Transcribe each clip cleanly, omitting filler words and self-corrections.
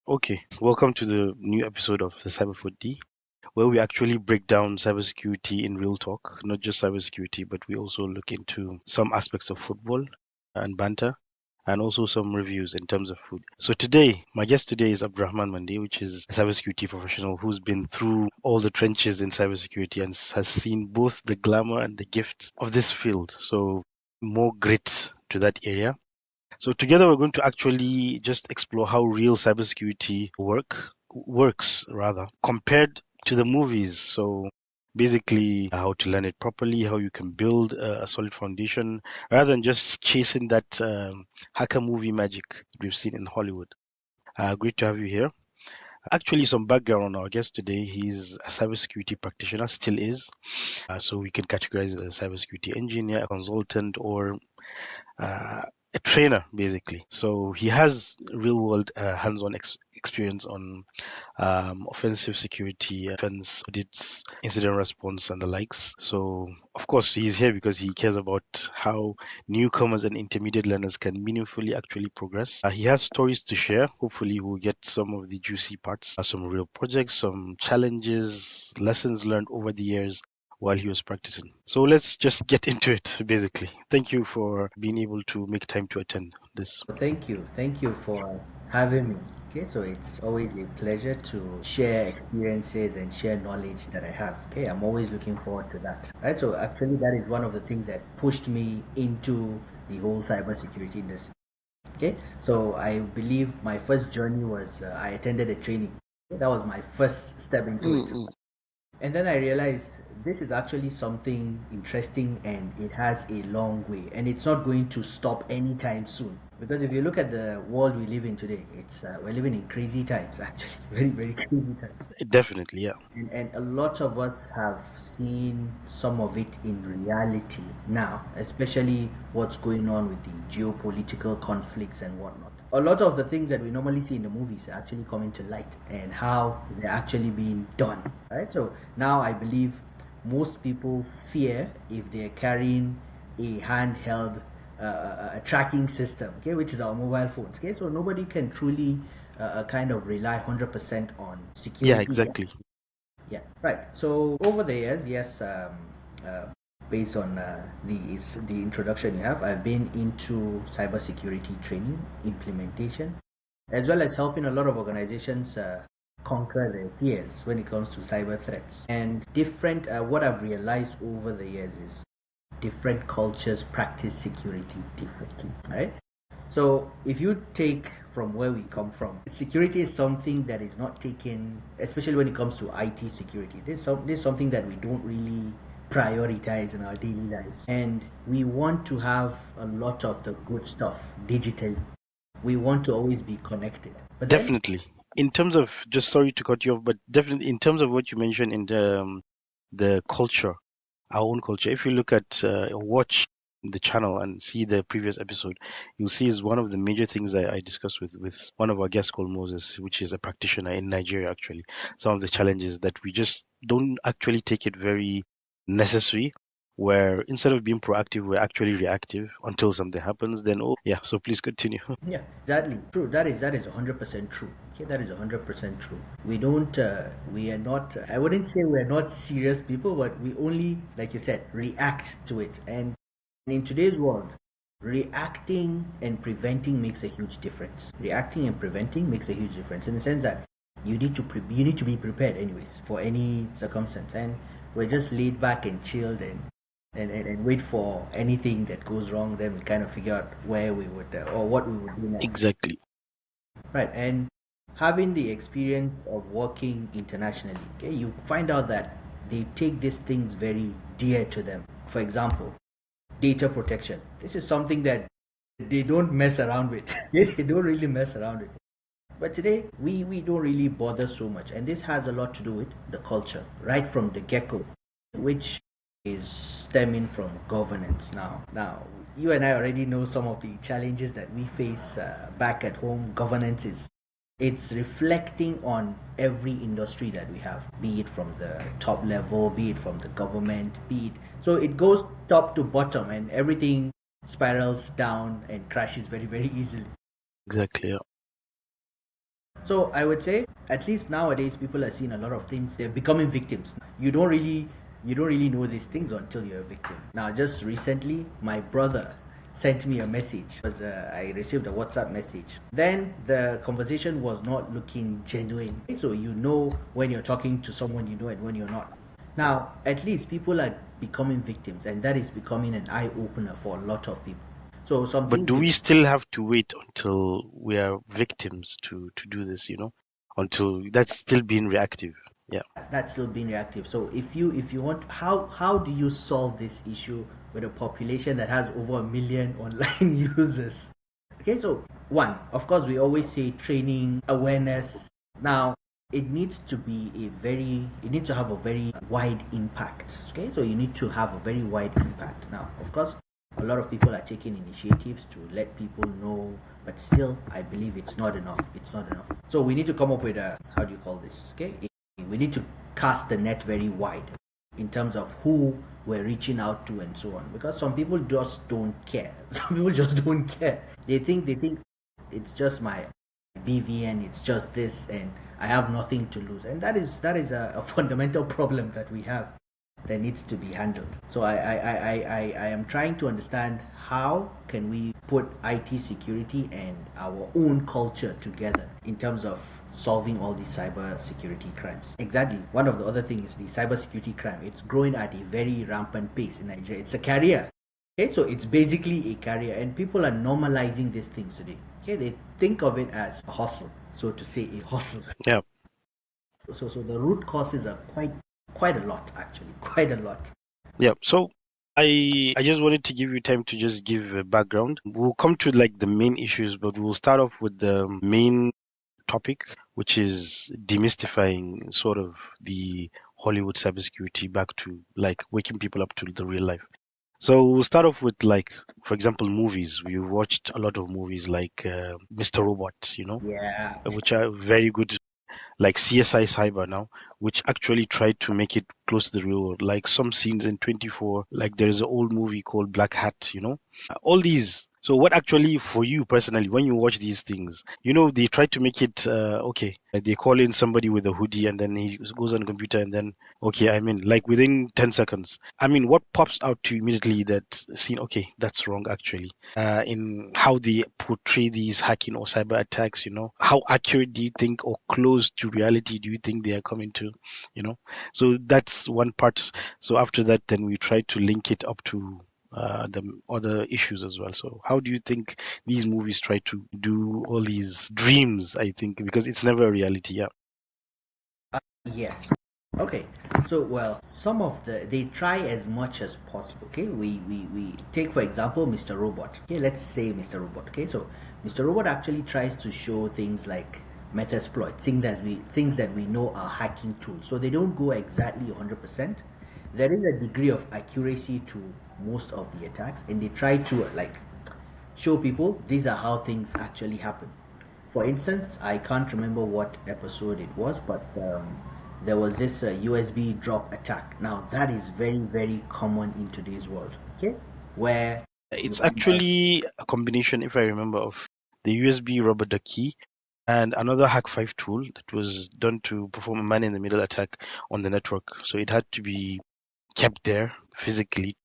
Okay, welcome to the new episode of the CyberFootDy, where we actually break down cybersecurity in real talk, not just cybersecurity, but we also look into some aspects of football and banter, and also some reviews in terms of food. So today, my guest today is Abdulrahman Mande, which is a cybersecurity professional who's been through all the trenches in cybersecurity and has seen both the glamour and the gift of this field. So more grit to that area. So together we're going to actually just explore how real cybersecurity works rather compared to the movies. So basically how to learn it properly, how you can build a solid foundation rather than just chasing that hacker movie magic we've seen in Hollywood. Great to have you here. Actually, some background on our guest today. He's a cybersecurity practitioner, still is. So we can categorize it as a cybersecurity engineer, a consultant, or uh, a trainer basically. So he has real world hands-on experience on offensive security, offense audits, incident response, and the likes. So of course he's here because he cares about how newcomers and intermediate learners can meaningfully actually progress. He has stories to share. Hopefully we'll get some of the juicy parts, some real projects, some challenges, lessons learned over the years while he was practicing. So let's just get into it, basically. Thank you for being able to make time to attend this. Thank you. Thank you for having me. Okay, so it's always a pleasure to share experiences and share knowledge that I have. Okay, I'm always looking forward to that. Right, so actually, that is one of the things that pushed me into the whole cybersecurity industry. Okay, so I believe my first journey was I attended a training. That was my first step into it. Mm-mm. And then I realized this is actually something interesting and it has a long way and it's not going to stop anytime soon. Because if you look at the world we live in today, it's we're living in crazy times actually, very, very crazy times. Definitely, yeah. And a lot of us have seen some of it in reality now, especially what's going on with the geopolitical conflicts and whatnot. A lot of the things that we normally see in the movies are actually coming to light and how they're actually being done. Right? So now I believe most people fear if they're carrying a handheld a tracking system, okay, which is our mobile phones. Okay, so nobody can truly kind of rely 100% on Yeah, security yet. exactly. Yeah, right. So over the years, yes, uh, based on the introduction you have, I've been into cybersecurity training, implementation, as well as helping a lot of organizations conquer their fears when it comes to cyber threats. And different, what I've realized over the years is different cultures practice security differently. Right. So if you take from where we come from, security is something that is not taken, especially when it comes to IT security. This is something that we don't really prioritize in our daily lives. And we want to have a lot of the good stuff digitally. We want to always be connected. But then, Definitely. In terms of, just sorry to cut you off, but definitely in terms of what you mentioned in the culture, our own culture. If you look at watch the channel and see the previous episode, you'll see is one of the major things I discussed with one of our guests called Moses, which is a practitioner in Nigeria actually. Some of the challenges that we just don't actually take it very necessary. Where instead of being proactive, we're actually reactive until something happens. Then, oh yeah. So please continue. yeah, exactly. True. That is 100% true. Okay, that is 100% true. We don't. We are not. I wouldn't say we are not serious people, but we only, like you said, react to it. And in today's world, reacting and preventing makes a huge difference. Reacting and preventing makes a huge difference in the sense that you need to be prepared anyways for any circumstance. And we're just laid back and chilled and wait for anything that goes wrong, then we kind of figure out where we would or what we would do next. Exactly. Right. And having the experience of working internationally, okay, you find out that they take these things very dear to them. For example, data protection. This is something that they don't mess around with. They don't really mess around with. But today, we don't really bother so much. And this has a lot to do with the culture, right from the get go, which is stemming from governance now. Now, you and I already know some of the challenges that we face back at home. Governance is it's reflecting on every industry that we have, be it from the top level, be it from the government, be it so it goes top to bottom, and everything spirals down and crashes very, very easily. Exactly. Yeah. So I would say at least nowadays people are seeing a lot of things. They're becoming victims. You don't really know these things until you're a victim. Now just recently my brother sent me a message because I received a WhatsApp message. Then the conversation was not looking genuine. So you know when you're talking to someone you know and when you're not. Now at least people are becoming victims and that is becoming an eye opener for a lot of people. So some But things do you we still have to wait until we are victims to do this, until that's still being reactive? Yeah. that's still being reactive. So if you want, how do you solve this issue with a population that has over 1 million online users? Okay, so one, of course, we always say training, awareness. Now it needs to be it needs to have a very wide impact. Okay, so you need to have a very wide impact. Now of course a lot of people are taking initiatives to let people know, but still I believe it's not enough. So we need to come up with a, how do you call this, okay, we need to cast the net very wide in terms of who we're reaching out to and so on, because some people just don't care. Some people just don't care. They think it's just my BVN, it's just this, and I have nothing to lose, and that is a fundamental problem that we have that needs to be handled. So I am trying to understand how can we put IT security and our own culture together in terms of solving all these cyber security crimes. Exactly. One of the other things is the cyber security crime. It's growing at a very rampant pace in Nigeria. It's a career. Okay, so it's basically a career, and people are normalizing these things today. Okay, they think of it as a hustle, so to say, a hustle. Yeah. So the root causes are quite a lot, actually, quite a lot. Yeah. So I just wanted to give you time to just give a background. We'll come to like the main issues, but we'll start off with the main topic, which is demystifying sort of the Hollywood cybersecurity back to like waking people up to the real life. So we'll start off with like, for example, movies. We watched a lot of movies like Mr. Robot, Yeah. which are very good, like CSI Cyber now, which actually tried to make it close to the real world. Like some scenes in 24, like there is an old movie called Blackhat. All these. So what actually for you personally, when you watch these things, they try to make it okay. Like they call in somebody with a hoodie and then he goes on the computer and then okay, I mean like within 10 seconds. I mean what pops out to you immediately that scene, okay, that's wrong actually. In how they portray these hacking or cyber attacks, how accurate do you think or close to reality do you think they are coming to, you know? So that's one part. So after that, then we try to link it up to the other issues as well. So how do you think these movies try to do all these dreams? I think because it's never a reality. Yeah. Yes. Okay. So well, some of they try as much as possible. Okay. We take for example Mr. Robot. Okay. Let's say Mr. Robot. Okay. So Mr. Robot actually tries to show things like metasploit, things that we know are hacking tools. So they don't go exactly 100%. There is a degree of accuracy to most of the attacks, and they try to like show people these are how things actually happen. For instance, I can't remember what episode it was, but there was this USB drop attack. Now that is very very common in today's world. Okay, where It's actually a combination, if I remember, of the USB rubber duck key and another Hack 5 tool that was done to perform a man-in-the-middle attack on the network. So it had to be kept there physically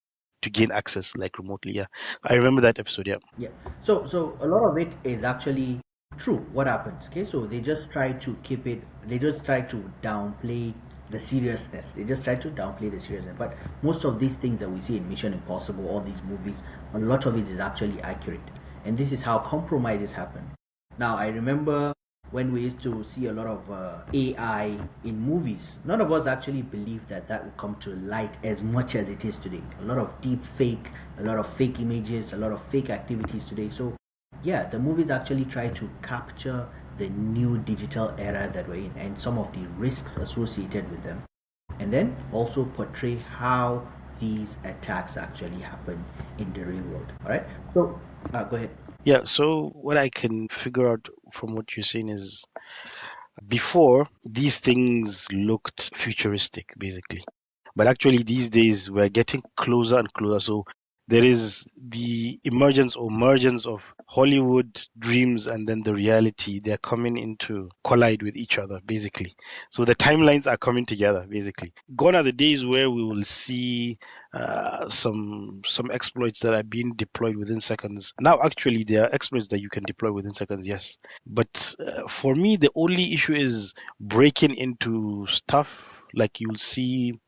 to gain access, like remotely. Yeah, I remember that episode. Yeah. yeah. So a lot of it is actually true. What happens? Okay, so they just try to keep it. They just try to downplay the seriousness. They just try to downplay the seriousness. But most of these things that we see in Mission Impossible, all these movies, a lot of it is actually accurate. And this is how compromises happen. Now I remember when we used to see a lot of AI in movies, none of us actually believed that that would come to light as much as it is today. A lot of deep fake, a lot of fake images, a lot of fake activities today. So, yeah, the movies actually try to capture the new digital era that we're in and some of the risks associated with them. And then also portray how these attacks actually happen in the real world. All right. So, go ahead. Yeah, so what I can figure out from what you're saying is before these things looked futuristic, basically. But actually, these days we're getting closer and closer. So there is the emergence or mergence of Hollywood dreams and then the reality. They're coming into collide with each other, basically. So the timelines are coming together, basically. Gone are the days where we will see some exploits that are being deployed within seconds. Now, actually, there are exploits that you can deploy within seconds, yes. But for me, the only issue is breaking into stuff. Like you'll see,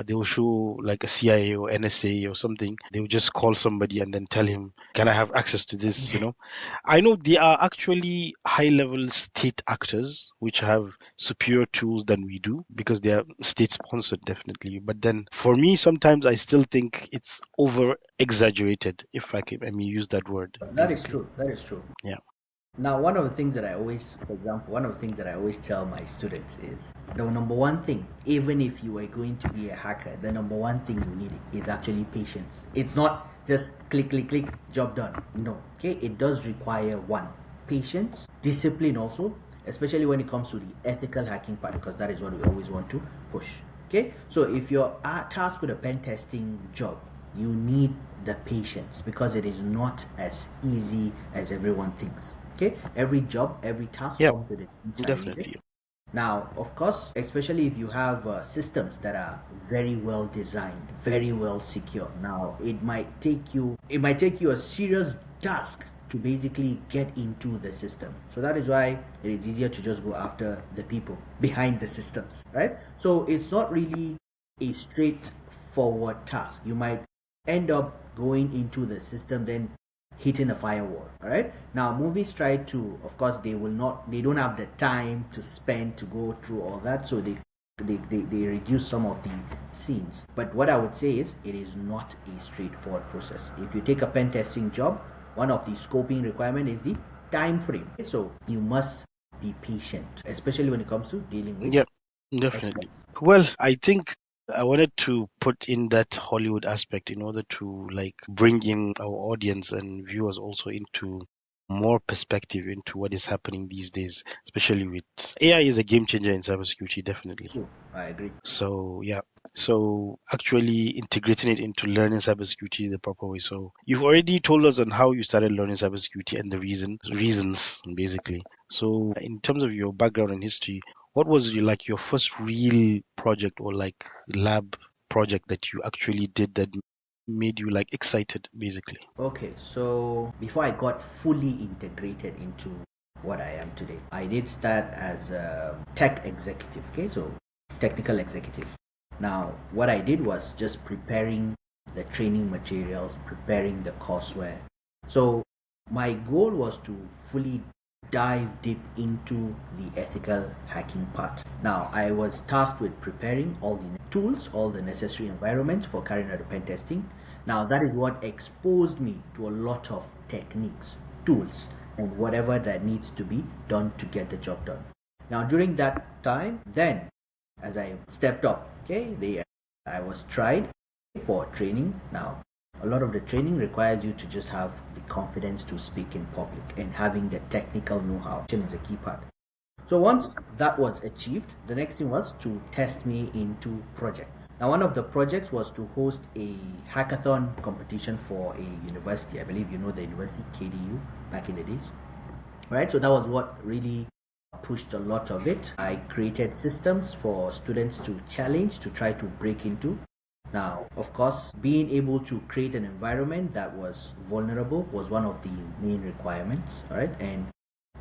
they will show like a CIA or NSA or something. They will just call somebody and then tell him, "Can I have access to this?" You know, I know they are actually high-level state actors which have superior tools than we do because they are state-sponsored, definitely. But then, for me, sometimes I still think it's over-exaggerated, if I mean use that word, That is basically. true. That is true. Yeah. Now, one of the things that I always, for example, one of the things that I always tell my students is the number one thing, even if you are going to be a hacker, the number one thing you need is actually patience. It's not just click, click, click, job done. No. Okay. It does require one, patience, discipline also, especially when it comes to the ethical hacking part, because that is what we always want to push. Okay. So if you're tasked with a pen testing job, you need the patience because it is not as easy as everyone thinks. Okay, every job, every task Yeah, comes with its own challenges. definitely. Now, of course, especially if you have systems that are very well designed, very well secure. Now, it might take you a serious task to basically get into the system. So that is why it is easier to just go after the people behind the systems, right? So it's not really a straightforward task. You might end up going into the system, then hitting a firewall. All right, now movies try to, of course, they don't have the time to spend to go through all that, so they reduce some of the scenes. But what I would say is it is not a straightforward process. If you take a pen testing job, one of the scoping requirement is the time frame. So you must be patient, especially when it comes to dealing with Yeah, experts. definitely. Well, I think I wanted to put in that Hollywood aspect in order to like bring in our audience and viewers also into more perspective into what is happening these days, especially with AI is a game changer in cybersecurity, definitely. True, I agree. So yeah. So actually integrating it into learning cybersecurity the proper way. So you've already told us on how you started learning cybersecurity and the reasons basically. So in terms of your background and history, what was like your first real project or like lab project that you actually did that made you like excited basically? Okay, so before I got fully integrated into what I am today, I did start as a tech executive. Okay, so technical executive. Now, what I did was just preparing the training materials, preparing the courseware. So, my goal was to fully dive deep into the ethical hacking part. Now, I was tasked with preparing all the tools, all the necessary environments for carrying out the pen testing. Now, that is what exposed me to a lot of techniques, tools, and whatever that needs to be done to get the job done. Now, during that time, then as I stepped up, okay, I was tried for training. Now, a lot of the training requires you to just have the confidence to speak in public, and having the technical know-how is a key part. So once that was achieved, the next thing was to test me into projects. Now, one of the projects was to host a hackathon competition for a university. I believe you know the university, KDU, back in the days. Right? So that was what really pushed a lot of it. I created systems for students to challenge, to try to break into. Now, of course, being able to create an environment that was vulnerable was one of the main requirements, all right? And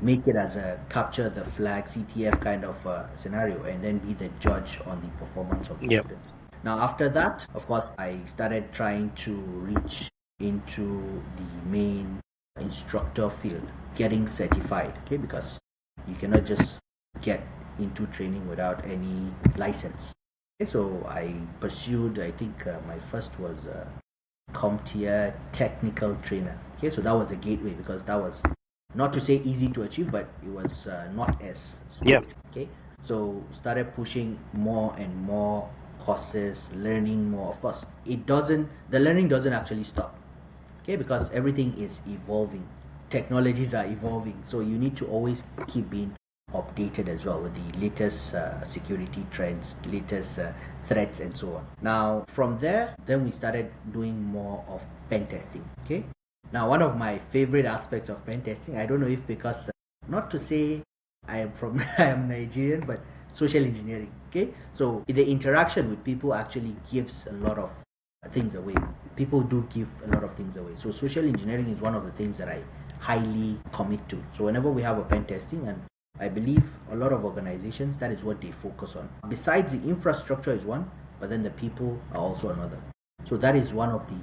make it as a capture the flag CTF kind of scenario, and then be the judge on the performance of the Yeah. students. Now, after that, of course, I started trying to reach into the main instructor field, getting certified, okay? Because you cannot just get into training without any license. Okay, so I pursued, I think my first was CompTIA technical trainer. Okay, so that was a gateway, because that was, not to say easy to achieve, but it was not as Yeah. strict. Okay, so started pushing more and more courses, learning more. Of course, the learning doesn't actually stop. Okay, because everything is evolving, technologies are evolving, so you need to always keep being updated as well with the latest security trends, latest threats, and so on. Now, from there, then we started doing more of pen testing. Okay. Now, one of my favorite aspects of pen testing, I don't know if because, not to say I am from, I am Nigerian, but social engineering. Okay. So the interaction with people actually gives a lot of things away. People do give a lot of things away. So social engineering is one of the things that I highly commit to. So whenever we have a pen testing, and I believe a lot of organizations, that is what they focus on. Besides, the infrastructure is one, but then the people are also another. So that is one of the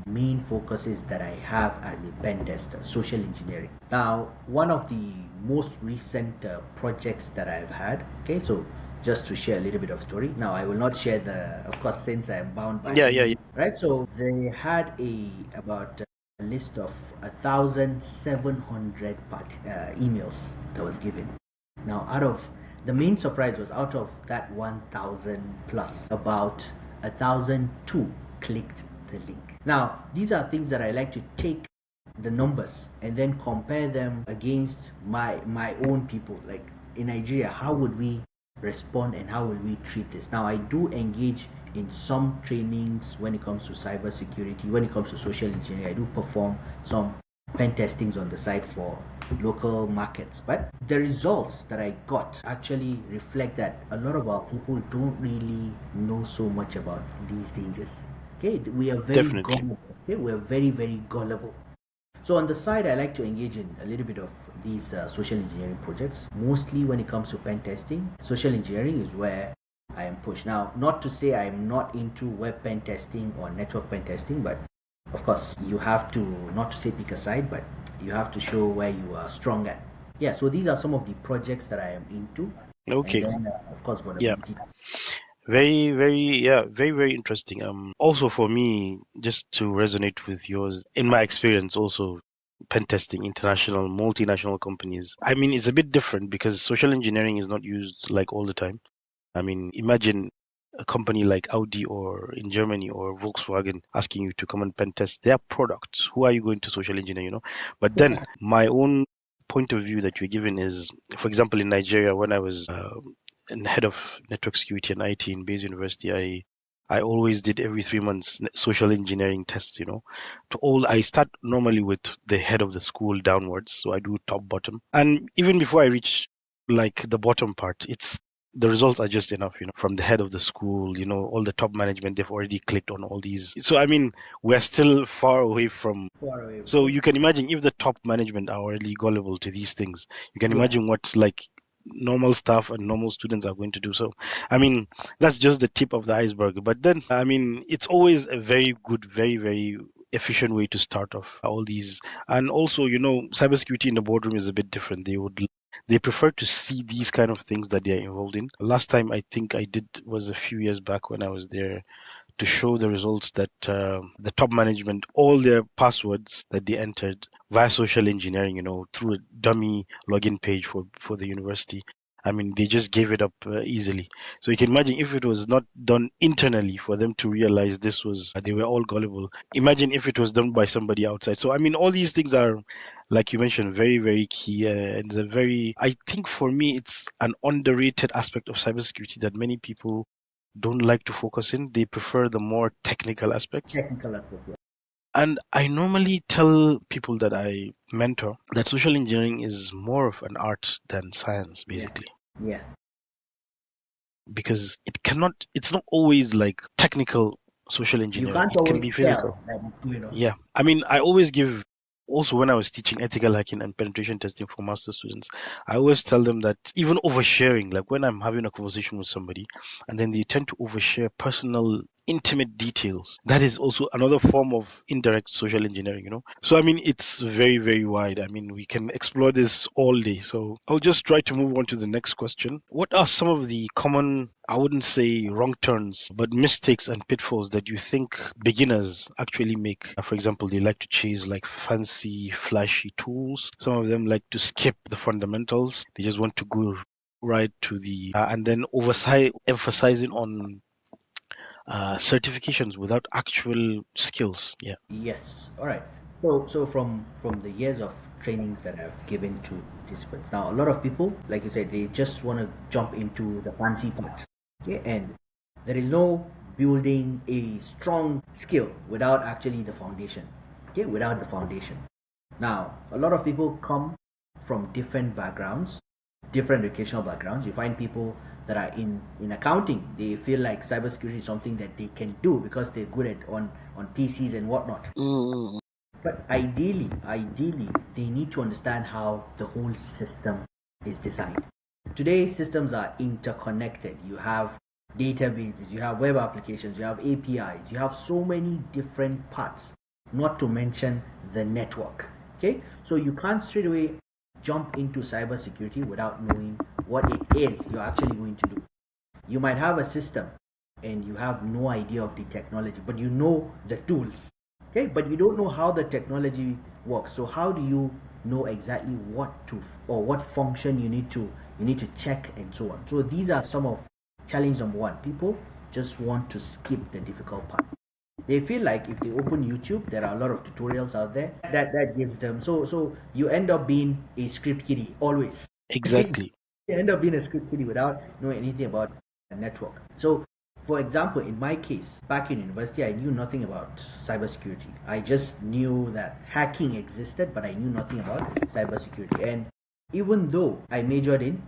main focuses that I have as a pen tester, social engineering. Now, one of the most recent projects that I've had, okay, so just to share a little bit of story. Now, I will not share the, of course, since I am bound by Yeah, yeah, yeah. right? So they had about a list of 1,700 emails that was given. Now, out of the main surprise was out of that 1,000 plus, about 1,002 clicked the link. Now, these are things that I like to take the numbers and then compare them against my own people. Like in Nigeria, how would we respond and how will we treat this? Now, I do engage in some trainings when it comes to cybersecurity, when it comes to social engineering. I do perform some pen testings on the side for local markets, but the results that I got actually reflect that a lot of our people don't really know so much about these dangers. Okay, we are very Definitely. gullible. Okay, we are very gullible. So on the side, I like to engage in a little bit of these social engineering projects. Mostly when it comes to pen testing, social engineering is where I am pushed. Now, not to say I'm not into web pen testing or network pen testing, but of course, you have to, not to say pick a side, but you have to show where you are strong at. Yeah, so these are some of the projects that I am into. And Okay. then, of course, Yeah. vulnerability. Very interesting. Also for me, just to resonate with yours, in my experience also, pen testing, international, multinational companies. I mean, it's a bit different because social engineering is not used like all the time. I mean, imagine a company like Audi or in Germany or Volkswagen asking you to come and pen test their products. Who are you going to social engineer, you know? But then my own point of view that you're given is, for example, in Nigeria, when I was head of network security and IT in Bayes University, I always did every 3 months social engineering tests, you know. To all I start normally with the head of the school downwards, so I do top bottom. And even before I reach like the bottom part, it's the results are just enough, you know, from the head of the school, you know, all the top management, they've already clicked on all these. So I mean, we're still far away from, Far away. so you can imagine if the top management are already gullible to these things, you can Yeah. imagine what like normal staff and normal students are going to do. So, I mean, that's just the tip of the iceberg. But then, I mean, it's always a very good, very efficient way to start off all these. And also, you know, cybersecurity in the boardroom is a bit different. They prefer to see these kind of things that they are involved in. Last time I think I did was a few years back when I was there to show the results that the top management, all their passwords that they entered via social engineering, you know, through a dummy login page for the university. I mean, they just gave it up easily. So you can imagine if it was not done internally for them to realize this was, they were all gullible. Imagine if it was done by somebody outside. So, I mean, all these things are, like you mentioned, very key. And the very, I think for me, it's an underrated aspect of cybersecurity that many people don't like to focus in. They prefer the more technical aspects. Technical aspect. And I normally tell people that I mentor that social engineering is more of an art than science, Yeah. basically. Yeah. Because it's not always like technical social You engineering, can't it can always be physical. tell that it's going on. Yeah. I mean, I always give, also when I was teaching ethical hacking and penetration testing for master students, I always tell them that even oversharing, like when I'm having a conversation with somebody and then they tend to overshare personal, intimate details, that is also another form of indirect social engineering, you know. So, I mean, it's very wide. I mean, we can explore this all day. So, I'll just try to move on to the next question. What are some of the common, I wouldn't say wrong turns, but mistakes and pitfalls that you think beginners actually make? For example, they like to chase like fancy, flashy tools. Some of them like to skip the fundamentals. They just want to go right to the, and then oversight, emphasizing on certifications without actual skills. Yeah. Yes. All right. So from the years of trainings that I've given to participants, now a lot of people, like you said, they just want to jump into the fancy part, okay, and there is no building a strong skill without actually the foundation, okay, without the foundation. Now a lot of people come from different backgrounds, different educational backgrounds. You find people that are in accounting, they feel like cybersecurity is something that they can do because they're good at on PCs and whatnot. Mm. But ideally, they need to understand how the whole system is designed. Today, systems are interconnected. You have databases, you have web applications, you have APIs, you have so many different parts, not to mention the network. Okay, so you can't straight away jump into cybersecurity without knowing what it is you're actually going to do. You might have a system and you have no idea of the technology, but you know the tools, okay, but you don't know how the technology works. So how do you know exactly what to or what function you need to check and so on? So these are some of challenge number one. People just want to skip the difficult part. They feel like if they open YouTube, there are a lot of tutorials out there that gives them. So you end up being a script kiddie always. Exactly. You end up being a script kiddie without knowing anything about a network. So, for example, in my case, back in university, I knew nothing about cybersecurity. I just knew that hacking existed, but I knew nothing about cybersecurity. And even though I majored in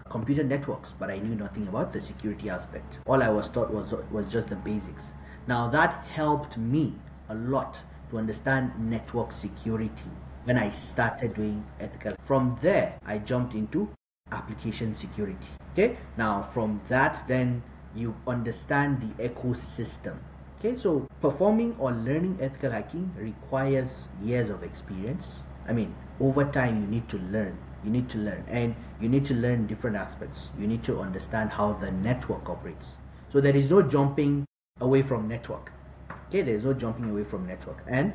computer networks, but I knew nothing about the security aspect. All I was taught was just the basics. Now that helped me a lot to understand network security when I started doing ethical. From there, I jumped into application security. Okay, now from that, then you understand the ecosystem. Okay, so performing or learning ethical hacking requires years of experience. I mean, over time, you need to learn and you need to learn different aspects. You need to understand how the network operates. So there is no jumping away from network. Okay, there is no jumping away from network. And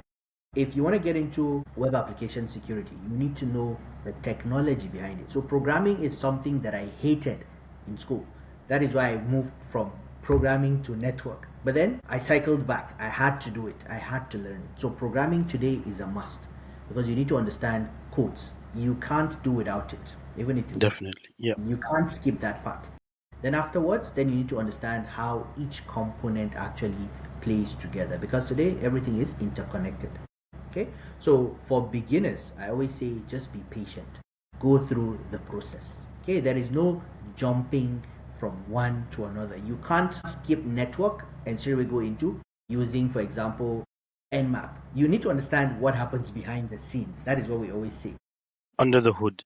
if you want to get into web application security, you need to know the technology behind it. So programming is something that I hated in school. That is why I moved from programming to network. But then I cycled back. I had to do it. I had to learn it. So programming today is a must because you need to understand codes. You can't do without it. Even if you want, Definitely. Yeah. you can't skip that part. Then afterwards, then you need to understand how each component actually plays together because today everything is interconnected. Okay, so for beginners, I always say just be patient, go through the process. Okay, there is no jumping from one to another. You can't skip network and straight away go into using, for example, nmap. You need to understand what happens behind the scene. That is what we always say. Under the hood.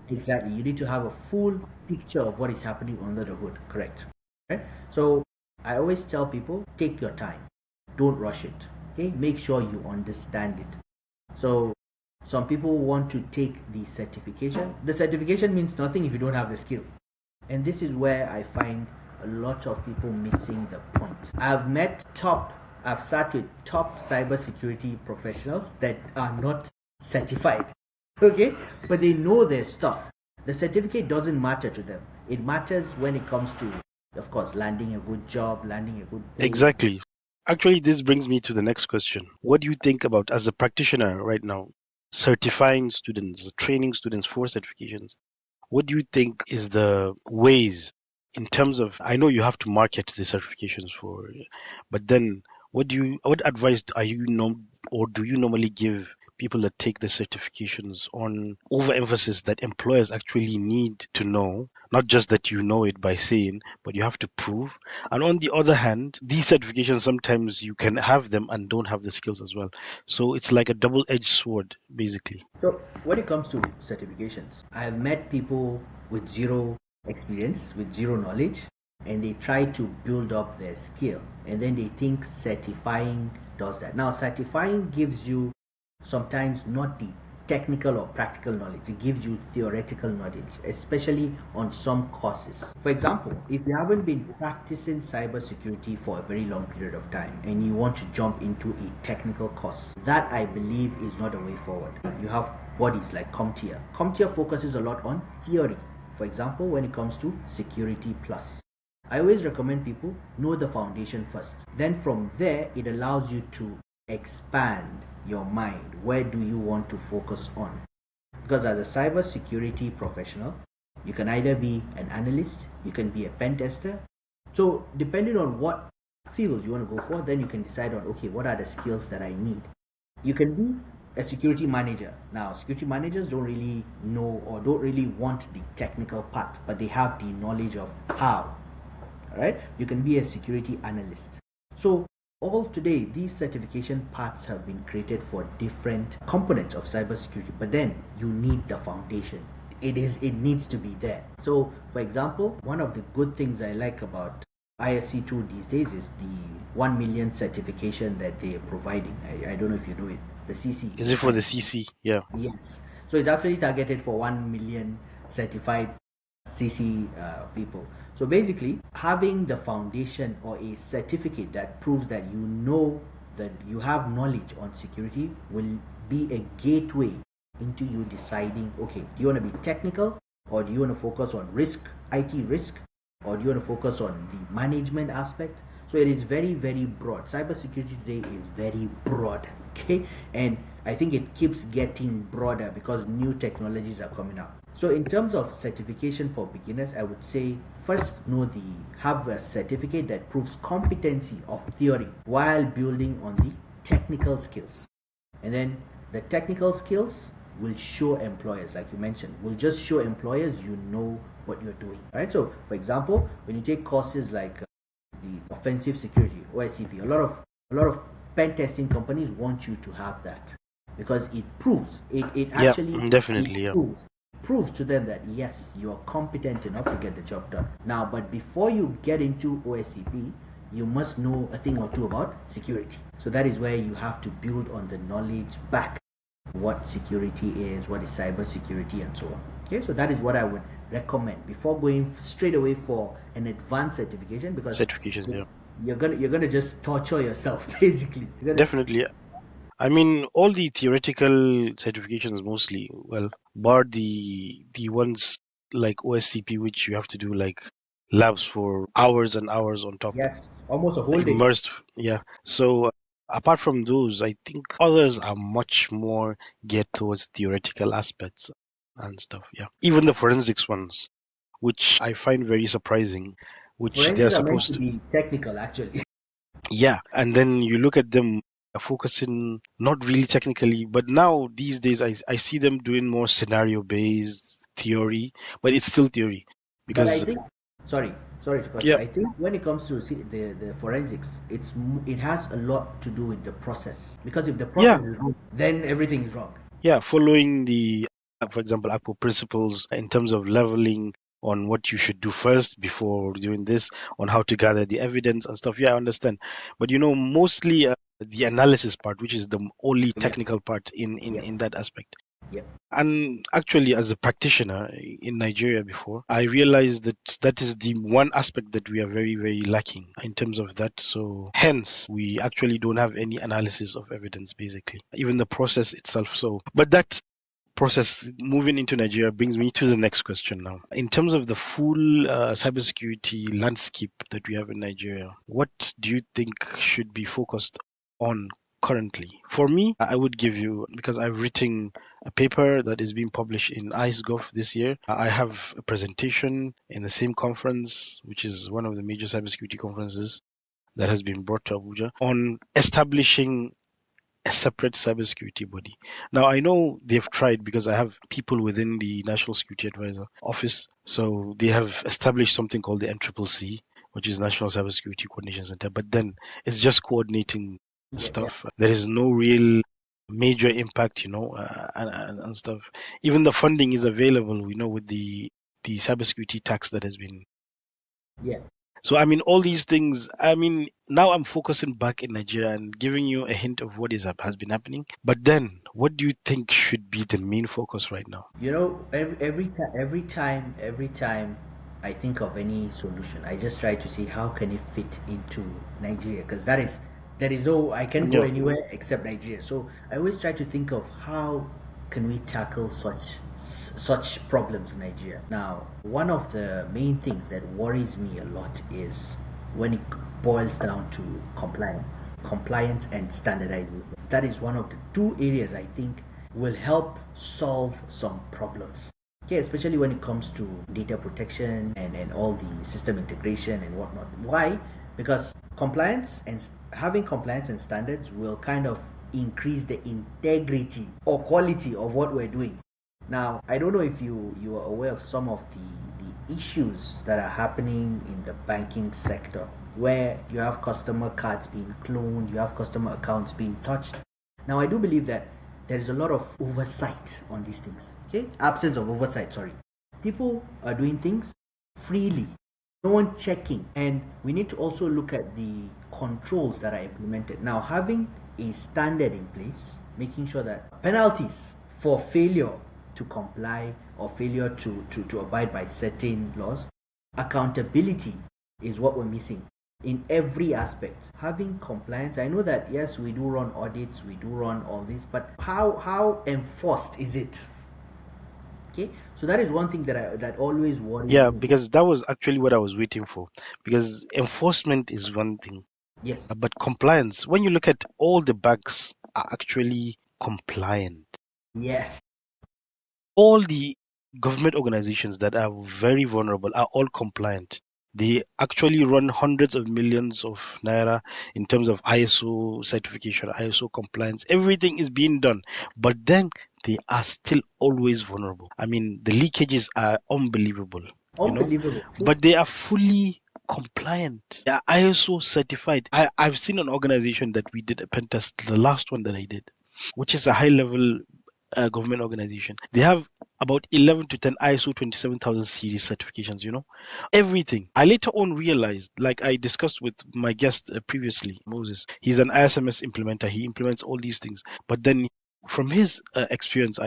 Exactly, you need to have a full picture of what is happening under the hood. Correct. Right. So I always tell people, take your time, don't rush it. Okay, make sure you understand it. So some people want to take the certification. The certification means nothing if you don't have the skill. And this is where I find a lot of people missing the point. I've sat with top cybersecurity professionals that are not certified. Okay, but they know their stuff. The certificate doesn't matter to them. It matters when it comes to, of course, landing a good job, landing a good pay. Exactly. Actually, this brings me to the next question. What do you think about, as a practitioner right now, certifying students, training students for certifications? What do you think is the ways in terms of, I know you have to market the certifications for, but then what advice are you or do you normally give people that take the certifications on overemphasis that employers actually need to know, not just that you know it by saying, but you have to prove. And on the other hand, these certifications sometimes you can have them and don't have the skills as well. So it's like a double-edged sword, basically. So when it comes to certifications, I have met people with zero experience, with zero knowledge, and they try to build up their skill, and then they think certifying does that. Now, certifying gives you sometimes not the technical or practical knowledge. It gives you theoretical knowledge, especially on some courses. For example, if you haven't been practicing cybersecurity for a very long period of time and you want to jump into a technical course, that I believe is not a way forward. You have bodies like CompTIA. CompTIA focuses a lot on theory. For example, when it comes to Security Plus. I always recommend people know the foundation first. Then from there, it allows you to expand your mind, where do you want to focus on? Because as a cybersecurity professional, you can either be an analyst, you can be a pen tester. So depending on what field you want to go for, then you can decide on, okay, what are the skills that I need? You can be a security manager. Now, security managers don't really know or don't really want the technical part, but they have the knowledge of how. All right, you can be a security analyst. So all today, these certification paths have been created for different components of cybersecurity, but then you need the foundation. It needs to be there. So for example, one of the good things I like about ISC2 these days is the 1 million certification that they are providing. I don't know if you know it, the CC. Is it for the CC? Yeah. Yes. So it's actually targeted for 1 million certified CC people. So basically, having the foundation or a certificate that proves that you know that you have knowledge on security will be a gateway into you deciding, okay, do you want to be technical, or do you want to focus on risk, IT risk, or do you want to focus on the management aspect? So it is very, very broad. Cybersecurity today is very broad, okay? And I think it keeps getting broader because new technologies are coming out. So in terms of certification for beginners, I would say first have a certificate that proves competency of theory while building on the technical skills. And then the technical skills will show employers, like you mentioned, will just show employers you know what you're doing. Right? So for example, when you take courses like the offensive security, OSCP, a lot of pen testing companies want you to have that because it proves it actually Definitely, yeah. proves to them that yes, you're competent enough to get the job done. Now, but before you get into OSCP, you must know a thing or two about security. So that is where you have to build on the knowledge back, what security is, what is cybersecurity, and so on. Okay, so that is what I would recommend before going straight away for an advanced certification, because Certifications, yeah. you're gonna just torture yourself basically. Definitely. I mean, all the theoretical certifications mostly, well, bar the ones like OSCP, which you have to do like labs for hours and hours on top, Yes, almost a whole day. immersed. Yeah. So apart from those, I think others are much more geared towards theoretical aspects and stuff. Yeah. Even the forensics ones, which I find very surprising, which they're Forensics are meant supposed to to. be technical, actually. Yeah, and then you look at them focusing not really technically, but now these days I see them doing more scenario based theory, but it's still theory But I because think, sorry, sorry to cut you. yeah, I think when it comes to the forensics, it has a lot to do with the process. Because if the yeah, process is wrong, then everything is wrong. yeah, following the for example ACPO principles in terms of leveling on what you should do first before doing this, on how to gather the evidence and stuff. Yeah, I understand, but mostly the analysis part, which is the only Yeah, technical part yeah, in that aspect. yeah. And actually, as a practitioner in Nigeria before, I realized that that is the one aspect that we are very, very lacking in terms of that. So, hence, we actually don't have any analysis of evidence, basically, even the process itself. So, but that process moving into Nigeria brings me to the next question now. In terms of the full cybersecurity landscape that we have in Nigeria, what do you think should be focused on currently? For me, I would give you, because I've written a paper that is being published in IceGov this year. I have a presentation in the same conference, which is one of the major cybersecurity conferences that has been brought to Abuja, on establishing a separate cybersecurity body. Now, I know they've tried because I have people within the National Security Advisor office. So they have established something called the NCCC, which is National Cybersecurity Coordination Center. But then it's just coordinating Yeah, yeah, stuff. There is no real major impact, and stuff. Even the funding is available, with the cybersecurity tax that has been. yeah. So, I mean, all these things, I mean, now I'm focusing back in Nigeria and giving you a hint of what has been happening. But then, what do you think should be the main focus right now? Every time I think of any solution, I just try to see how can it fit into Nigeria, because that is no, I can't go Yeah, anywhere except Nigeria. So I always try to think of how can we tackle such problems in Nigeria. Now, one of the main things that worries me a lot is when it boils down to compliance and standardization. That is one of the two areas I think will help solve some problems. Okay, especially when it comes to data protection and all the system integration and whatnot. Why? Because having compliance and standards will kind of increase the integrity or quality of what we're doing. Now, I don't know if you are aware of some of the issues that are happening in the banking sector, where you have customer cards being cloned, you have customer accounts being touched. Now, I do believe that there is a lot of oversight on these things. Okay, absence of oversight. Sorry, people are doing things freely, no one checking, and we need to also look at the controls that are implemented. Now, having a standard in place, making sure that penalties for failure to comply or failure to abide by certain laws, accountability is what we're missing in every aspect. Having compliance, I know that yes, we do run audits, we do run all this, but how enforced is it? Okay, so that is one thing that always worries Yeah, me. because that was actually what I was waiting for. Because enforcement is one thing, Yes. but compliance, when you look at all the banks are actually compliant. Yes. All the government organizations that are very vulnerable are all compliant. They actually run hundreds of millions of naira in terms of ISO certification, ISO compliance. Everything is being done, but then they are still always vulnerable. I mean, the leakages are unbelievable, you know, Unbelievable. True. but they are fully compliant. They are ISO certified. I've seen an organization that we did a pen test, the last one that I did, which is a high level government organization. They have about 11 to 10 ISO 27000 series certifications, everything. I later on realized, like I discussed with my guest previously, Moses, he's an ISMS implementer. He implements all these things. But then from his experience,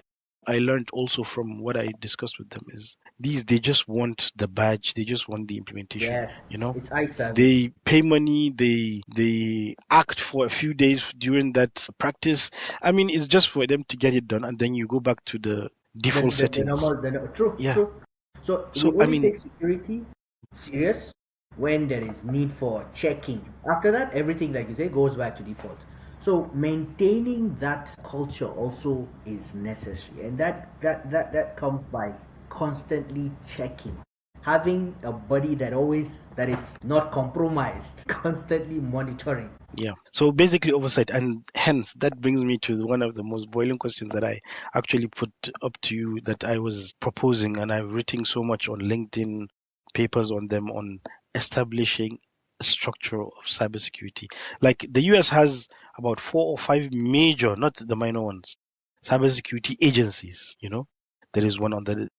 I learned also from what I discussed with them is they just want the badge, they just want the implementation, Yes, it's eye service. they pay money, they act for a few days during that practice. I mean, it's just for them to get it done, and then you go back to the default The settings. normal, true, Yeah. true. So we So I only mean, take security serious when there is need for checking. After that, everything, like you say, goes back to default. So maintaining that culture also is necessary, and that comes by constantly checking, having a body that is not compromised, constantly monitoring. yeah. So basically oversight, and hence that brings me to one of the most boiling questions that I actually put up to you that I was proposing, and I've written so much on LinkedIn, papers on them on establishing a structure of cybersecurity. Like the US has about 4 or 5 major, not the minor ones, cybersecurity agencies. There is one on the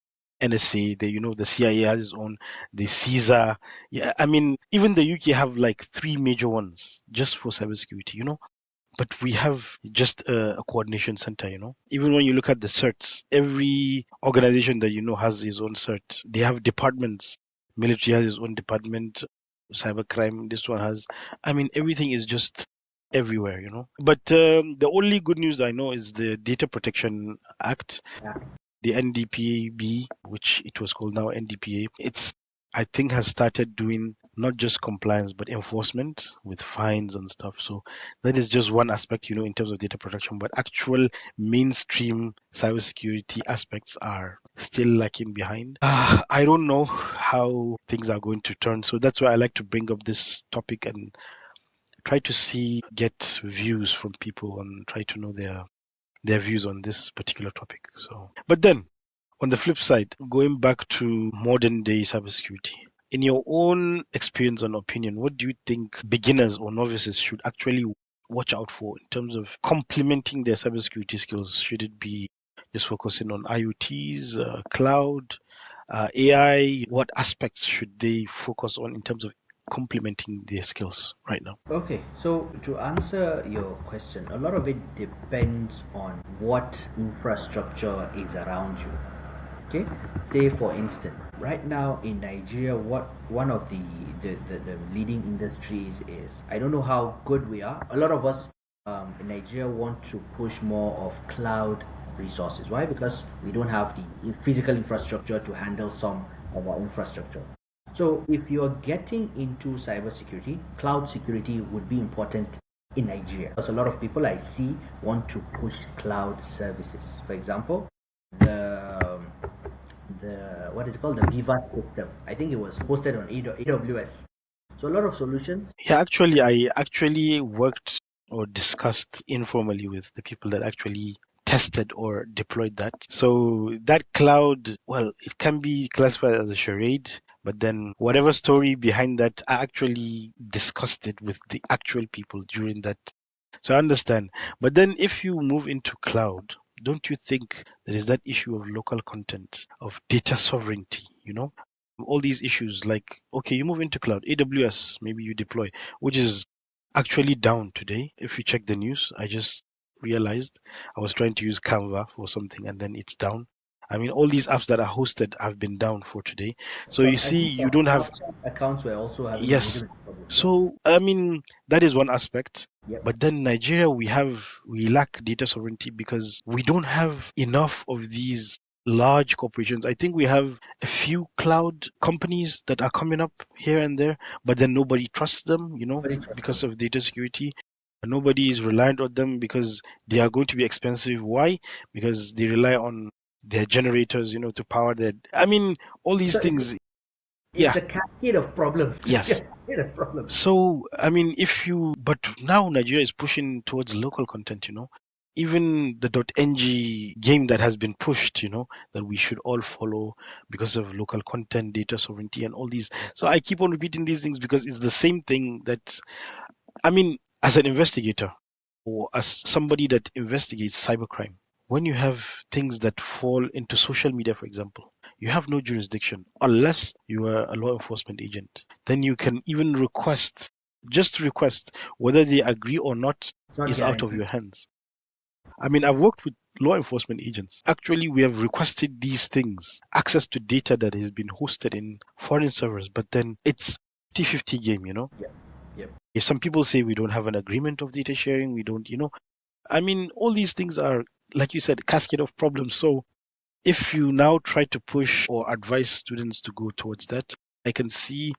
NSA, the CIA has its own, the CSA. Yeah, I mean, even the UK have like 3 major ones just for cybersecurity. But we have just a coordination center. Even when you look at the certs, every organization that has its own cert. They have departments. Military has its own department. Cybercrime, this one has. I mean, everything is just everywhere. But the only good news I know is the Data Protection Act, Yeah. the NDPB, which it was called now NDPA. It's, I think, has started doing not just compliance but enforcement with fines and stuff. So that is just one aspect, in terms of data protection. But actual mainstream cybersecurity aspects are still lacking behind. I don't know how things are going to turn. So that's why I like to bring up this topic and try to get views from people and try to know their views on this particular topic. So, but then on the flip side, going back to modern day cybersecurity, in your own experience and opinion, what do you think beginners or novices should actually watch out for in terms of complementing their cybersecurity skills? Should it be just focusing on IoTs, cloud, AI? What aspects should they focus on in terms of complementing their skills right now? Okay, so to answer your question, a lot of it depends on what infrastructure is around you. Okay, say for instance, right now in Nigeria, what one of the leading industries is, I don't know how good we are. A lot of us in Nigeria want to push more of cloud resources. Why? Because we don't have the physical infrastructure to handle some of our infrastructure. So if you're getting into cybersecurity, cloud security would be important in Nigeria. Because a lot of people I see want to push cloud services. For example, the what is it called, the Viva system. I think it was hosted on AWS. So a lot of solutions. Yeah, actually, I actually worked or discussed informally with the people that actually tested or deployed that. So that cloud, well, it can be classified as a charade, but then whatever story behind that, I actually discussed it with the actual people during that. So I understand. But then if you move into cloud, don't you think there is that issue of local content, of data sovereignty, all these issues like, okay, you move into cloud, AWS, maybe you deploy, which is actually down today. If you check the news, I just realized I was trying to use Canva for something and then it's down. I mean, all these apps that are hosted have been down for today. So you I see, think you some don't have. Snapchat accounts were also having a little Yes. bit of problems. Yeah. So, I mean, that is one aspect. Yep. But then Nigeria, we lack data sovereignty because we don't have enough of these large corporations. I think we have a few cloud companies that are coming up here and there, but then nobody trusts them, Very trusted. because of data security. And nobody is reliant on them because they are going to be expensive. Why? Because they rely on their generators, to power their. I mean, all these So things. it's Yeah. a cascade of problems. It's a Yes. cascade of problems. So, I mean, but now Nigeria is pushing towards local content, Even the .ng game that has been pushed, that we should all follow because of local content, data sovereignty, and all these. So I keep on repeating these things because it's the same thing that, I mean, as an investigator or as somebody that investigates cybercrime, when you have things that fall into social media, for example, you have no jurisdiction unless you are a law enforcement agent. Then you can even just request, whether they agree or not It's not is out of guaranteed. your hands. I mean, I've worked with law enforcement agents. Actually, we have requested these things, access to data that has been hosted in foreign servers, but then it's 50-50 game, Yep. Yep. If some people say we don't have an agreement of data sharing, we don't, I mean, all these things are, like you said, cascade of problems. So if you now try to push or advise students to go towards that, I can see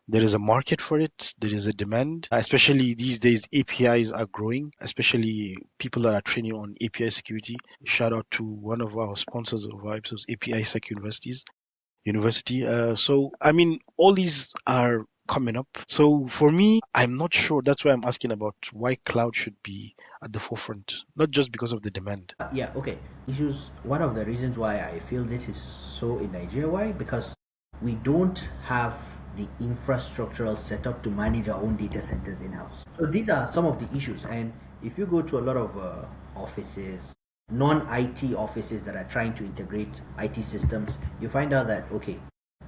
there is a market for it. There is a demand, especially these days. APIs are growing, especially people that are training on API security. Shout out to one of our sponsors of our episodes, API Sec University. So, I mean, all these are coming up. So, for me, I'm not sure. That's why I'm asking about why cloud should be at the forefront, not just because of the demand. Yeah, okay. Issues, one of the reasons why I feel this is so in Nigeria, why? Because we don't have the infrastructural setup to manage our own data centers in house. So these are some of the issues. And if you go to a lot of offices, non IT offices that are trying to integrate IT systems, you find out that, okay,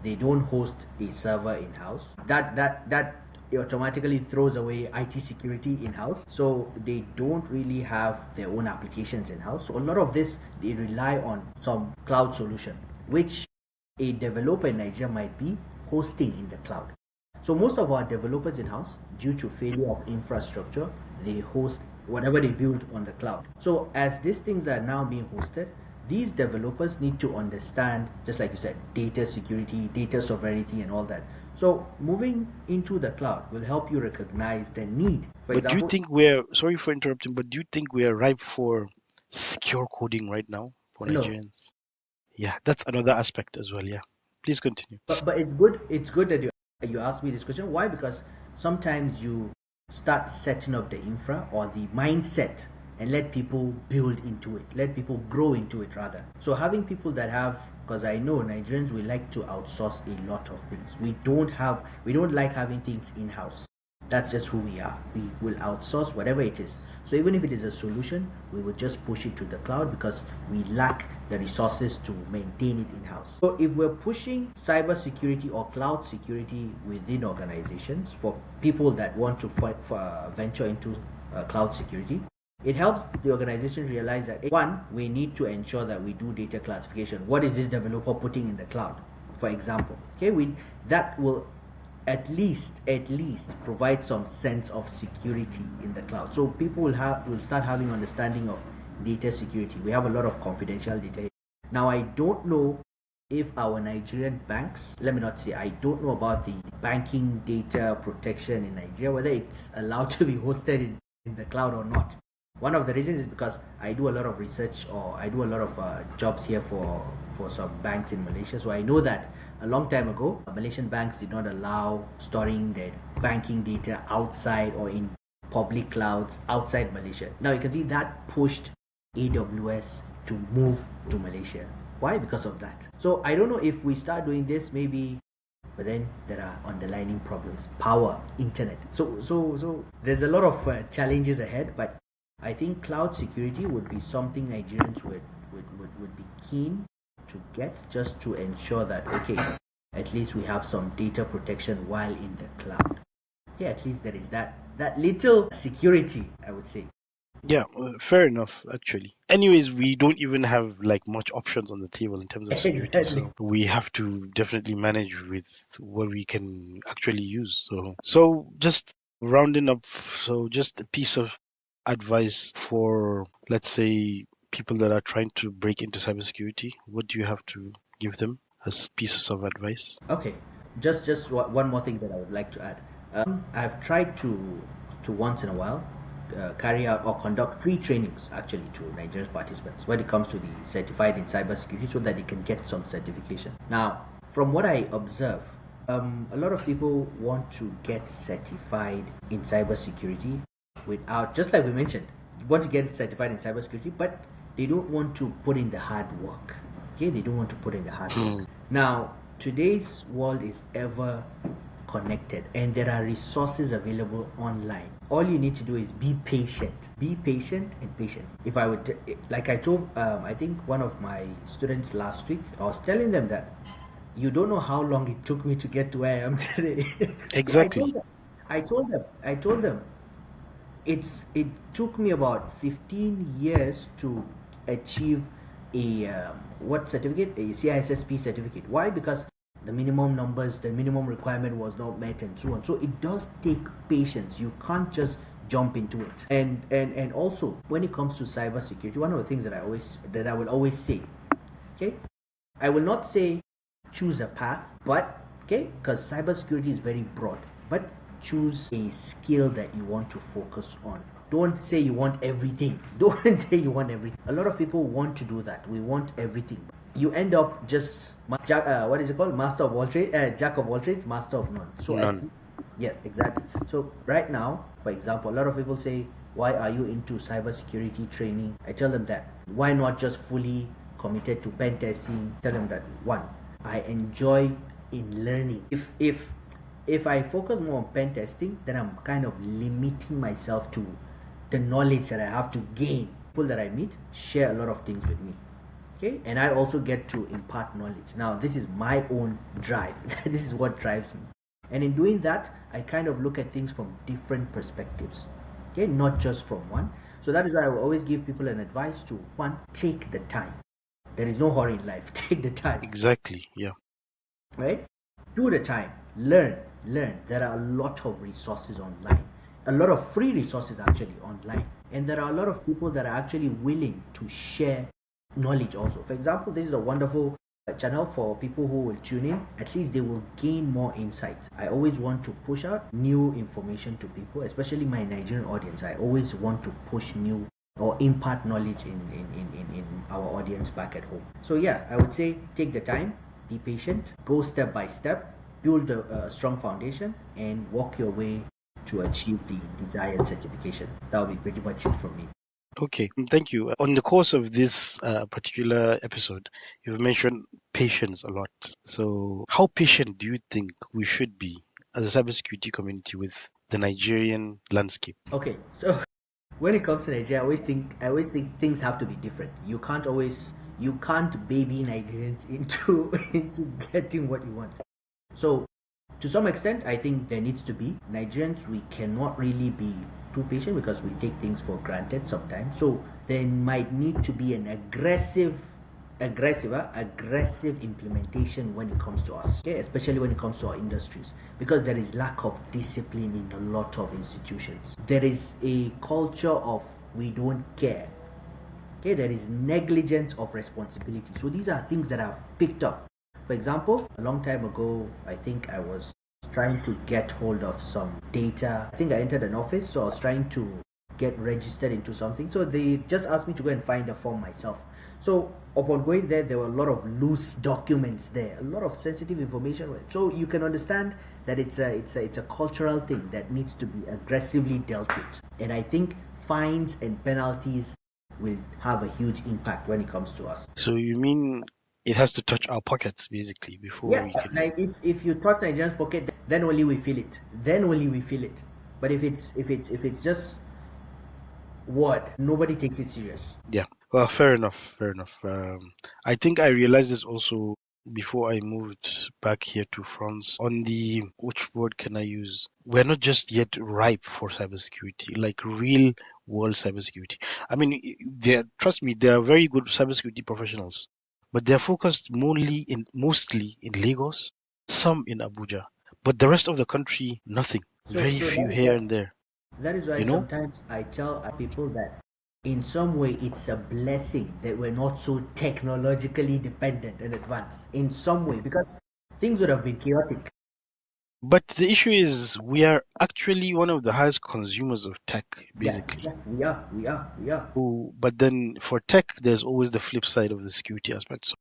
they don't host a server in house. That it automatically throws away IT security in house. So they don't really have their own applications in house. So a lot of this, they rely on some cloud solution, which a developer in Nigeria might be hosting in the cloud. So most of our developers in house, due to failure of infrastructure, they host whatever they build on the cloud. So as these things are now being hosted, these developers need to understand, just like you said, data security, data sovereignty, and all that. So moving into the cloud will help you recognize the need. For But do you example, think sorry for interrupting, but do you think we're ripe for secure coding right now for no, Nigerians? Yeah, that's another aspect as well. Yeah. Please continue. but it's good. It's good that you asked me this question. Why? Because sometimes you start setting up the infra or the mindset and let people build into it, let people grow into it rather. So having people that have, because I know Nigerians, we like to outsource a lot of things. We don't like having things in house. That's just who we are. We will outsource whatever it is. So even if it is a solution, we will just push it to the cloud because we lack the resources to maintain it in-house. So if we're pushing cybersecurity or cloud security within organizations for people that want to venture into cloud security, it helps the organization realize that one, we need to ensure that we do data classification. What is this developer putting in the cloud? For example, okay, that will at least provide some sense of security in the cloud. So people will start having understanding of data security. We have a lot of confidential data. Now I don't know if our Nigerian banks, let me not say, I don't know about the banking data protection in Nigeria, whether it's allowed to be hosted in the cloud or not. One of the reasons is because I do a lot of research, or I do a lot of jobs here for some banks in Malaysia. So I know that a long time ago, Malaysian banks did not allow storing their banking data outside or in public clouds outside Malaysia. Now you can see that pushed AWS to move to Malaysia. Why? Because of that. So I don't know if we start doing this, maybe, but then there are underlying problems: power, internet. So there's a lot of challenges ahead. But I think cloud security would be something Nigerians would be keen to get, just to ensure that, okay, at least we have some data protection while in the cloud. Yeah, at least there is that little security, I would say. Yeah, fair enough, actually. Anyways, we don't even have like much options on the table in terms of security, Exactly. so we have to definitely manage with what we can actually use. So just rounding up, so just a piece of advice for, let's say, people that are trying to break into cybersecurity. What do you have to give them as pieces of advice? Okay, just one more thing that I would like to add. I've tried to once in a while carry out or conduct free trainings actually to Nigerian participants when it comes to the certified in cybersecurity, so that they can get some certification. Now, from what I observe, a lot of people want to get certified in cybersecurity without, just like we mentioned, want to get certified in cybersecurity, but they don't want to put in the hard work. Okay, they don't want to put in the hard work. Now, today's world is ever connected, and there are resources available online. All you need to do is be patient. Be patient and patient. If I would, like I told, I think one of my students last week, I was telling them that you don't know how long it took me to get to where I am today. Yeah, Exactly. I told them it took me about 15 years to achieve a what certificate, a CISSP certificate. Why? Because the minimum numbers, the minimum requirement was not met, and so on. So it does take patience. You can't just jump into it. And also, when it comes to cybersecurity, one of the things that I will always say, okay, I will not say choose a path, but okay, because cybersecurity is very broad, but choose a skill that you want to focus on. Don't say you want everything. Don't say you want everything. A lot of people want to do that. We want everything. You end up just what is it called? Master of all trades, jack of all trades, master of none. So None. yeah, exactly. So right now, for example, a lot of people say, "Why are you into cybersecurity training?" I tell them that, why not just fully committed to pen testing? Tell them that, one, I enjoy in learning. If I focus more on pen testing, then I'm kind of limiting myself to the knowledge that I have to gain. People that I meet share a lot of things with me. Okay, and I also get to impart knowledge. Now, this is my own drive. This is what drives me. And in doing that, I kind of look at things from different perspectives. Okay, not just from one. So that is why I will always give people an advice to, one, take the time. There is no hurry in life. Take the time. Exactly. Yeah. Right? Do the time. Learn. There are a lot of resources online. A lot of free resources actually online. And there are a lot of people that are actually willing to share knowledge also. For example, this is a wonderful channel for people who will tune in. At least they will gain more insight. I always want to push out new information to people, especially my Nigerian audience. I always want to push new or impart knowledge in our audience back at home. So yeah, I would say take the time, be patient, go step by step, build a strong foundation, and walk your way to achieve the desired certification. That will be pretty much it from me. Okay, thank you. On the course of this particular episode, you've mentioned patience a lot. So, how patient do you think we should be as a cybersecurity community with the Nigerian landscape? Okay, so when it comes to Nigeria, I always think things have to be different. You can't baby Nigerians into into getting what you want. So to some extent, I think there needs to be Nigerians. We cannot really be too patient because we take things for granted sometimes. So there might need to be an aggressive implementation when it comes to us, okay, especially when it comes to our industries, because there is lack of discipline in a lot of institutions. There is a culture of we don't care. Okay, there is negligence of responsibility. So these are things that I've picked up For example, a long time ago, I think I was trying to get hold of some data. I think I entered an office, so I was trying to get registered into something. So they just asked me to go and find a form myself. So upon going there, there were a lot of loose documents there, a lot of sensitive information. So you can understand that it's a cultural thing that needs to be aggressively dealt with. And I think fines and penalties will have a huge impact when it comes to us. So you mean it has to touch our pockets basically before Yeah, we can. like if you touch Nigerian's pocket, then only we feel it. Then only we feel it. But if it's just word, nobody takes it serious. Yeah. Well, fair enough. Fair enough. I think I realized this also before I moved back here to France. On the, which word can I use? We're not just yet ripe for cybersecurity, like real world cybersecurity. I mean, trust me, they are very good cybersecurity professionals, but they're focused mostly in Lagos, some in Abuja, but the rest of the country, nothing. So Very so few that is here why and there. that is why You know? sometimes I tell people that in some way it's a blessing that we're not so technologically dependent and advanced in some way, because things would have been chaotic. But the issue is we are actually one of the highest consumers of tech, Yeah, basically. yeah, we are. But then for tech, there's always the flip side of the security aspects.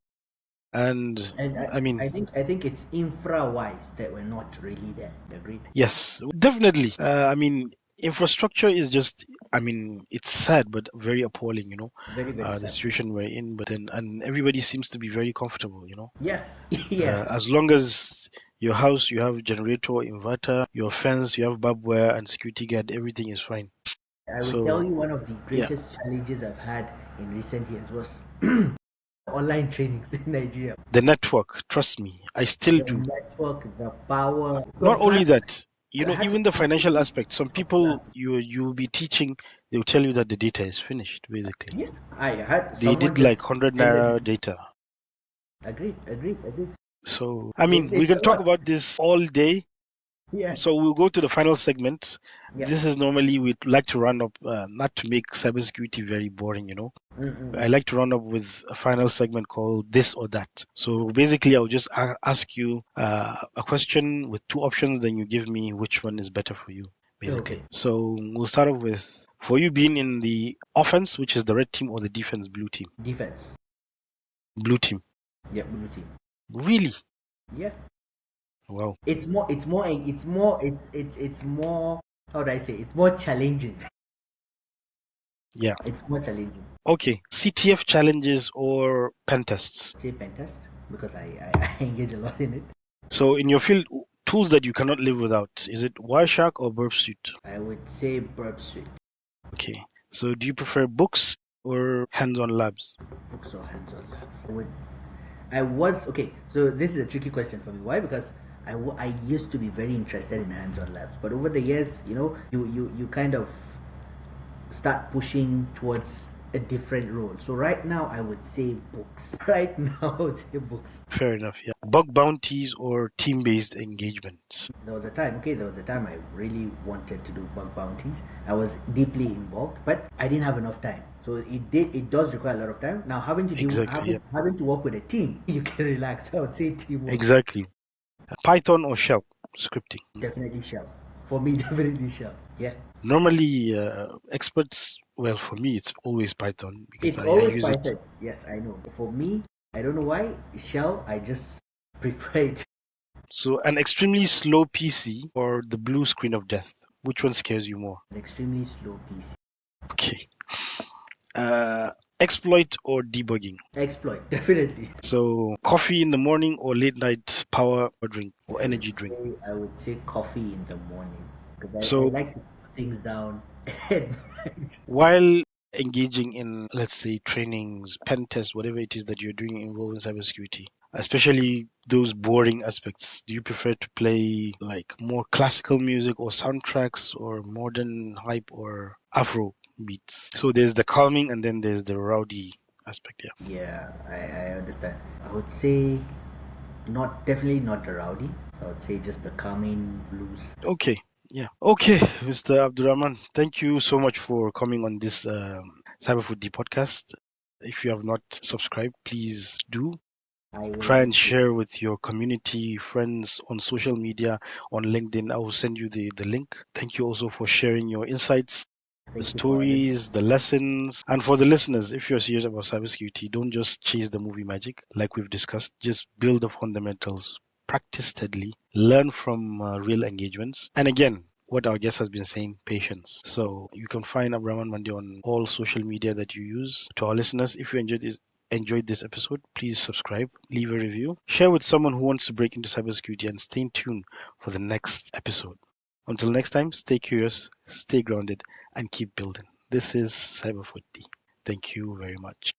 And And I mean, I think it's infra wise that we're not really there. Agreed. yes, definitely. I mean, infrastructure is just, I mean, it's sad, but very appalling, Very, very the sad. situation we're in. But then, and everybody seems to be very comfortable. Yeah, yeah. As long as your house, you have generator, inverter, your fence, you have barbed wire and security guard, everything is fine. I would tell So, you one of the yeah. greatest challenges I've had in recent years was online trainings in Nigeria. The network, trust me, I still The do. network, the power. Not From only class, that, I had to even the pass financial through aspect. Some from people class. you'll be teaching, they'll tell you that the data is finished, basically. Yeah, I had They someone did like just 100 ended it. naira data. Agreed. So, I It's mean, we it's can a talk lot. about this all day. Yeah, So we'll go to the final segment. yeah. This is normally we'd like to round up, not to make cybersecurity very boring. I Mm-mm-mm. like to round up with a final segment called this or that. So basically, I'll just ask you a question with two options, then you give me which one is better for you, basically. Okay. So we'll start off with for you being in the offense, which is the red team, or the defense, blue team. Defense. Blue team. Yeah, blue team. Really? Yeah. Wow. It's more, how do I say, it's more challenging. Yeah. It's more challenging. Okay. CTF challenges or pen tests. Say pen test, because I engage a lot in it. So in your field, tools that you cannot live without, is it Wireshark or Burp Suite? I would say burp suite. Okay. So do you prefer books or hands-on labs? Books or hands-on labs. I was okay. So this is a tricky question for me. Why? Because I used to be very interested in hands-on labs, but over the years, you kind of start pushing towards a different role. So right now, I would say books. Right now, I would say books. Fair enough, yeah. Bug bounties or team-based engagements? There was a time I really wanted to do bug bounties. I was deeply involved, but I didn't have enough time. So it does require a lot of time. Now Exactly, yeah. having to work with a team, you can relax. I would say teamwork. Exactly. Python or Shell scripting? Definitely shall. For me, definitely shall. Yeah. Normally, experts, well, for me, it's always Python because It's I always use it. Python. Yes, I know. For me, I don't know why shell. I just prefer it. So, an extremely slow PC or the blue screen of death? Which one scares you more? An extremely slow PC. Okay. Exploit or debugging? Exploit, definitely. So, coffee in the morning or late night power drink or I would energy drink? say I would say coffee in the morning, because I So, like to put things down at night. while engaging in, let's say, trainings, pen tests, whatever it is that you're doing involving cybersecurity, especially those boring aspects, do you prefer to play like more classical music or soundtracks or modern hype or Afro beats? So there's the calming and then there's the rowdy aspect, yeah. Yeah, I understand. I would say definitely not the rowdy. I would say just the calming blues. Okay, yeah. Okay, Mr. Abdulrahman, thank you so much for coming on this CyberFootDy podcast. If you have not subscribed, please do. I will Try and definitely. share with your community, friends on social media, on LinkedIn. I will send you the link. Thank you also for sharing your insights, the Thank you for having me. stories, the lessons. And for the listeners, if you're serious about cybersecurity, don't just chase the movie magic like we've discussed. Just build the fundamentals, practice steadily, learn from real engagements. And again, what our guest has been saying, patience. So you can find Abdulrahman Mande on all social media that you use. To our listeners, if you enjoyed this episode, please subscribe, leave a review, share with someone who wants to break into cybersecurity, and stay tuned for the next episode. Until next time, stay curious, stay grounded, and keep building. This is CyberFootDy. Thank you very much.